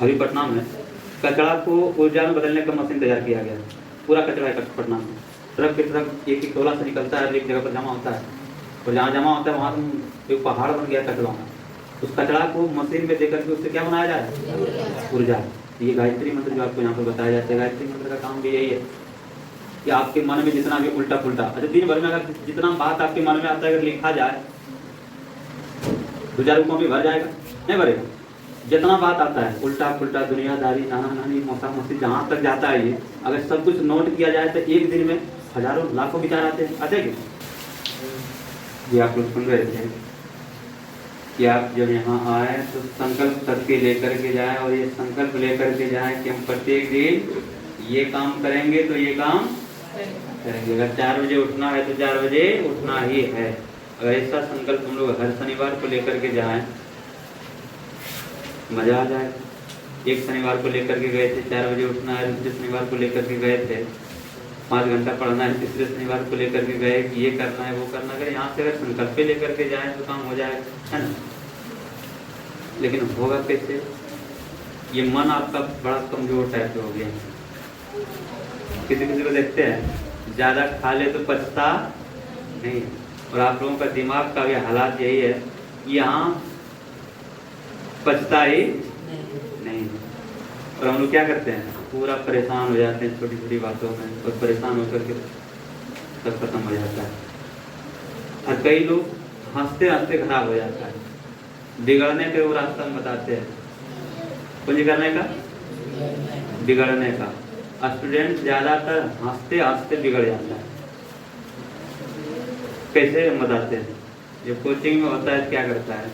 अभी पटना में कचरा को ऊर्जा में बदलने का मशीन तैयार किया गया। पूरा कचरा है पटना में, ट्रक के ट्रक एक टोला से निकलता है, एक जगह पर जमा होता है, और जहाँ जमा होता है वहाँ एक पहाड़ बन गया कचरा। उस कचरा को मशीन में देकर के उससे क्या बनाया जाए? ऊर्जा। ये गायत्री मंत्र जो आपको यहाँ पर बताया जाता है, गायत्री मंत्र का काम भी यही है कि आपके मन में जितना भी उल्टा पुल्टा, अच्छा दिन भर में अगर जितना बात आपके मन में आता है अगर लिखा जाए 2000 कॉपी भर जाएगा? नहीं भरेगा। जितना बात आता है उल्टा पुल्टा, दुनियादारी, नाना नानी, मौसा मौसी, जहाँ तक जाता है ये, अगर सब कुछ नोट किया जाए तो एक दिन में हजारों लाखों विचार आते हैं। आते हैं जी? आप लोग सुन रहे थे कि आप जब यहाँ आए तो संकल्प सबके लेकर के जाएं, और ये संकल्प लेकर के जाएं कि हम प्रत्येक दिन ये काम करेंगे तो ये काम करेंगे। अगर 4 बजे उठना है तो 4 बजे उठना ही है। अगर ऐसा संकल्प हम लोग हर शनिवार को लेकर के जाएं, मजा आ जाए। एक शनिवार को लेकर के गए थे 4 बजे उठना है, दूसरे शनिवार को लेकर के गए थे 5 घंटा पढ़ना है, तीसरे शनिवार को लेकर के गए कि ये करना है वो करना है। अगर यहाँ से अगर संकल्प लेकर के जाए तो काम हो जाए, है ना? लेकिन होगा कैसे? ये मन आपका बड़ा कमजोर टाइप हो गया। किसी किसी को देखते हैं ज्यादा खा ले तो पछता नहीं, और आप लोगों का दिमाग का भी हालात यही है, यहाँ पछता ही नहीं। और हम लोग क्या करते हैं? पूरा परेशान हो जाते हैं छोटी छोटी बातों में, और परेशान होकर के सब खत्म हो जाता है। और कई लोग हंसते हंसते खराब हो जाता है। बिगड़ने के वो रास्ता बताते हैं। कुछ करने का, बिगड़ने का। स्टूडेंट ज्यादातर हंसते हंसते बिगड़ जाता है। कैसे बताते हैं? जो कोचिंग में होता है क्या करता है?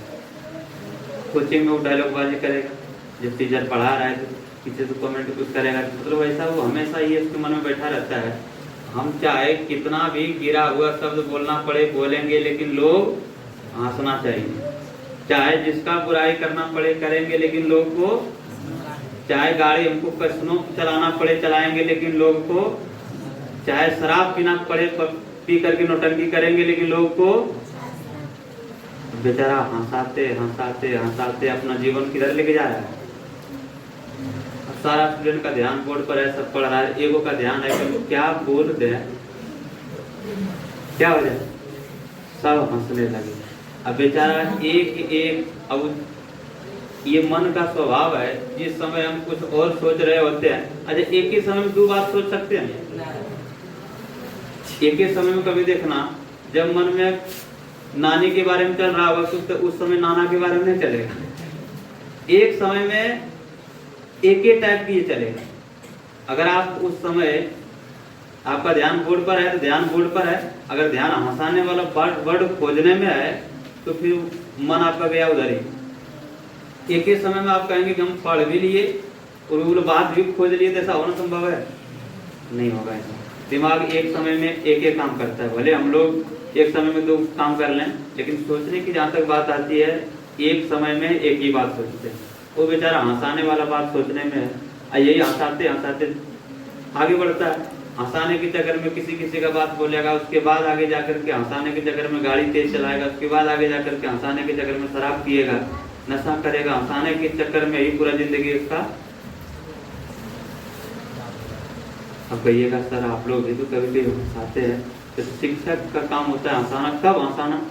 कोचिंग में वो डायलॉगबाजी करेगा, जब टीचर पढ़ा रहा है तो पीछे से कमेंट कुछ करेगा, मतलब ऐसा वो हमेशा ये उसके मन में बैठा रहता है। हम चाहे कितना भी गिरा हुआ शब्द बोलना पड़े बोलेंगे, लेकिन लोग हंसना चाहिए। चाहे जिसका बुराई करना पड़े करेंगे, लेकिन लोग को, चाहे गाड़ी हमको कसनों चलाना पड़े चलाएंगे, लेकिन लोग को, चाहे शराब पीना पड़े पी करके नौटंकी करेंगे, लेकिन लोग को बेचारा हंसाते हंसाते हंसाते अपना जीवन किधर लेके जा रहा है। सारा स्टूडेंट का ध्यान बोर्ड पर है, सब पढ़ रहा है, एगो का ध्यान है कि क्या बोल दे, क्या हो जाए, सब हंसने लगे। अब बेचारा एक अब ये मन का स्वभाव है, जिस समय हम कुछ और सोच रहे होते हैं, अच्छा एक ही समय में 2 बात सोच सकते हैं? एक ही समय में कभी देखना, जब मन में नानी के बारे में चल रहा होगा तो उस समय नाना के बारे में नहीं चलेगा। एक समय में एक ही टाइप की ये चलेगा। अगर आप उस समय आपका ध्यान बोर्ड पर है तो ध्यान बोर्ड पर है, अगर ध्यान हंसाने वाला वर्ड खोजने में है तो फिर मन आपका गया उधर ही। एक ही समय में आप कहेंगे कि हम पढ़ भी लिए और वो बात भी खोज लिए, तो ऐसा होना संभव है? नहीं होगा ऐसा। दिमाग एक समय में एक काम करता है। भले हम लोग एक समय में 2 काम कर लें, लेकिन सोचने की जहाँ तक बात आती है, एक समय में एक ही बात सोचते हैं। वो बेचारा हंसाने वाला बात सोचने में है, यही हंसाते हंसाते आगे बढ़ता है। हंसाने के चक्कर में किसी का बात बोलेगा, उसके बाद आगे जाकर के हंसाने के चक्कर में गाड़ी तेज चलाएगा, उसके बाद आगे जाकर के हंसाने के चक्कर में शराब पिएगा, नशा करेगा, हंसाने के चक्कर में ही पूरा जिंदगी उसका। अब कहिएगा सर आप लोग भी तो कभी भी हंसाते हैं, तो शिक्षक का काम होता है हंसाना। कब हंसाना?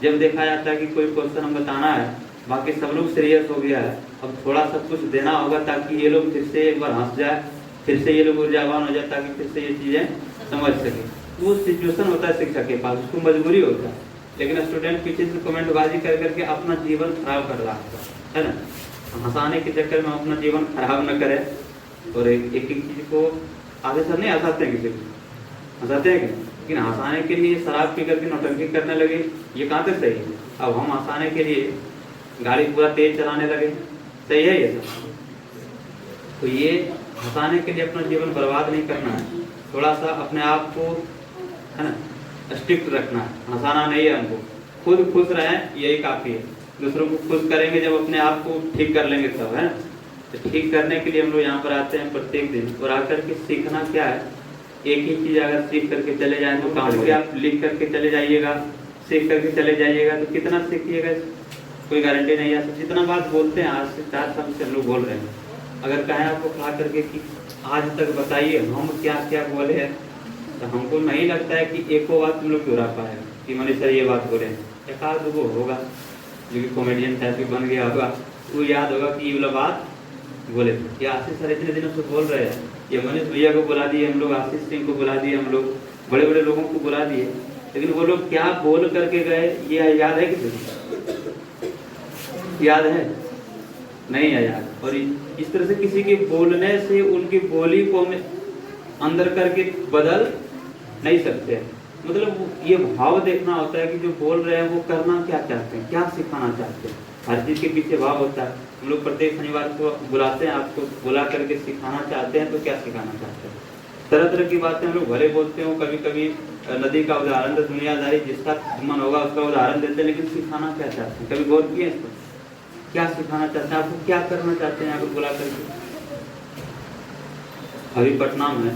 जब देखा जाता है कि कोई क्वेश्चन हम बताना है, बाकी सब लोग सीरियस हो गया है, अब थोड़ा सा कुछ देना होगा ताकि ये लोग फिर से एक बार हंस जाए, फिर से ये लोग ऊर्जावान हो जाए, ताकि फिर से ये चीजें समझ सके। वो सिचुएशन होता है शिक्षक के पास, उसको मजबूरी होता है। लेकिन स्टूडेंट पीछे से कमेंटबाजी कर करके अपना जीवन खराब कर रहा है ना। हंसाने के चक्कर में अपना जीवन खराब न करे, और एक एक चीज को आधे सर नहीं हंसाते हैं, किसी को हंसाते हैं कि, लेकिन हंसाने के लिए शराब पी करके नौटंकी करने लगे, ये कहाँ तक सही है? अब हम हंसाने के लिए गाड़ी पूरा तेज चलाने लगे, सही है ये सब? तो ये हंसाने के लिए अपना जीवन बर्बाद नहीं करना है। थोड़ा सा अपने आप को, है ना, स्ट्रिक्ट रखना है। हंसाना नहीं है हमको, खुद खुश रहें यही काफी है। दूसरों को खुश करेंगे जब अपने आप को ठीक कर लेंगे तब, है ना। तो ठीक करने के लिए हम लोग यहाँ पर आते हैं प्रत्येक दिन, और आकर के सीखना क्या है, एक ही चीज अगर सीख करके चले जाएं तो काम हो गया। आप लिख करके चले जाइएगा, सीख करके चले जाइएगा, तो कितना सीखिएगा कोई गारंटी नहीं है। जितना बात बोलते हैं आज से 4 साल से हम लोग बोल रहे हैं, अगर कहें आपको खड़ा करके कि आज तक बताइए हम क्या क्या बोले हैं, तो हमको नहीं लगता है कि एको बात तुम लोग दोहरा पाएगा कि मनीष सर ये बात बोले। एक आध वो होगा जो कि कॉमेडियन टाइप की बन गया होगा, वो याद होगा कि ये वाला बात बोले थे। ये आशीष सर इतने दिनों से बोल रहे हैं, ये मनीष भैया को बुला दिए हम लोग, आशीष सिंह को बुला दिए हम लोग, बड़े बड़े लोगों को बुला दिए, लेकिन वो लोग क्या बोल करके गए ये याद है किसी? याद है? नहीं है याद। और इस तरह से किसी के बोलने से उनकी बोली को हम अंदर करके बदल नहीं सकते। मतलब ये भाव देखना होता है कि जो बोल रहे हैं वो करना क्या चाहते हैं, क्या सिखाना चाहते हैं। हर चीज के पीछे भाव होता है। हम लोग प्रत्येक शनिवार को बुलाते हैं, आपको बुला करके सिखाना चाहते हैं, तो क्या सिखाना चाहते हैं? तरह तरह की बातें हम लोग भले बोलते हो, कभी कभी नदी का उदाहरण, तो दुनियादारी जिसका मन होगा उसका उदाहरण देते हैं, लेकिन सिखाना क्या चाहते हैं? कभी गौर किए इसको? क्या सिखाना चाहते हैं? आपको क्या करना चाहते हैं यहाँ पर बुला करके? अभी पटना में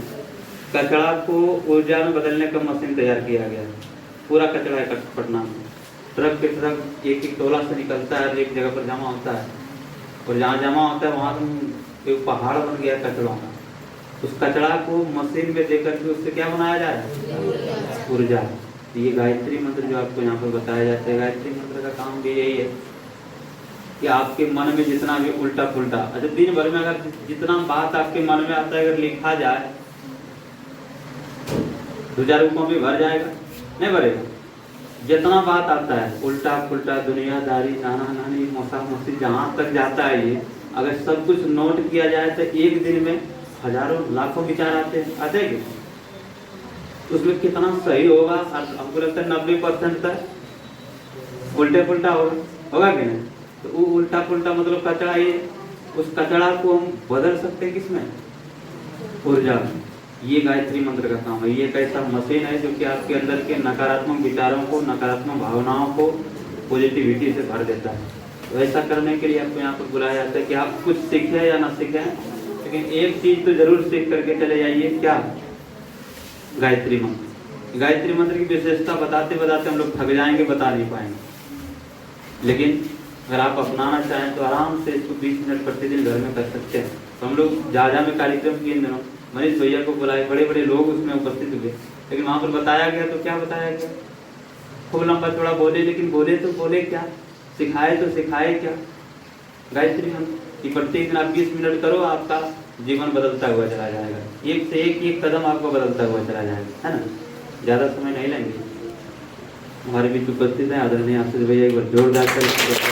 कचरा को ऊर्जा में बदलने का मशीन तैयार किया गया है। पूरा कचरा है पटना में, ट्रक के ट्रक एक एक टोला से निकलता है, एक जगह पर जमा होता है, और जहाँ जमा होता है वहाँ एक पहाड़ बन गया कचड़ों का। उस कचरा को मशीन में देकर के उससे क्या बनाया जा रहा है? ऊर्जा। ये गायत्री मंत्र जो आपको यहाँ पर बताया जाता है, गायत्री मंत्र का काम भी यही है कि आपके मन में जितना भी उल्टा पुल्टा, अच्छा दिन भर में अगर जितना बात आपके मन में आता है अगर लिखा जाए 2000 रुपयों में भर जाएगा? नहीं भरेगा। जितना बात आता है उल्टा पुल्टा, दुनियादारी, नाना नानी, मौसा मौसी, जहाँ तक जाता है ये, अगर सब कुछ नोट किया जाए तो एक दिन में हजारों लाखों विचार आते हैं उसमें कितना सही होगा? हमको लगता है 90% तक उल्टे पुल्टा होगा कि नहीं? तो वो उल्टा पुल्टा मतलब कचरा, ये उस कचरा को हम बदल सकते हैं किसमें? ऊर्जा में। ये गायत्री मंत्र का काम है। ये एक ऐसा मशीन है जो कि आपके अंदर के नकारात्मक विचारों को, नकारात्मक भावनाओं को पॉजिटिविटी से भर देता है। तो ऐसा करने के लिए आपको यहाँ पर बुलाया जाता है कि आप कुछ सीखें या ना सीखें, लेकिन एक चीज तो जरूर सीख करके चले जाइए। क्या? गायत्री मंत्र। गायत्री मंत्र की विशेषता बताते बताते हम लोग थक जाएंगे, बता नहीं पाएंगे, लेकिन अगर आप अपनाना चाहें तो आराम से इसको 20 मिनट प्रतिदिन घर में कर सकते हैं। तो हम लोग झाझा में कार्यक्रम किए इन दिनों, मनीष भैया को बुलाए, बड़े बड़े लोग उसमें उपस्थित हुए, लेकिन वहाँ पर बताया गया तो क्या बताया गया? खूब लंबा थोड़ा बोले, लेकिन बोले तो बोले क्या, सिखाए तो सिखाए क्या? गायत्री मंत्र कि प्रत्येक दिन आप 20 मिनट करो, आपका जीवन बदलता हुआ चला जाएगा। एक से एक कदम आपको बदलता हुआ चला जाएगा, है ना? ज़्यादा समय नहीं लेंगे। हमारे बीच उपस्थित है आदरणीय आशीष भैया, एक बार जोरदार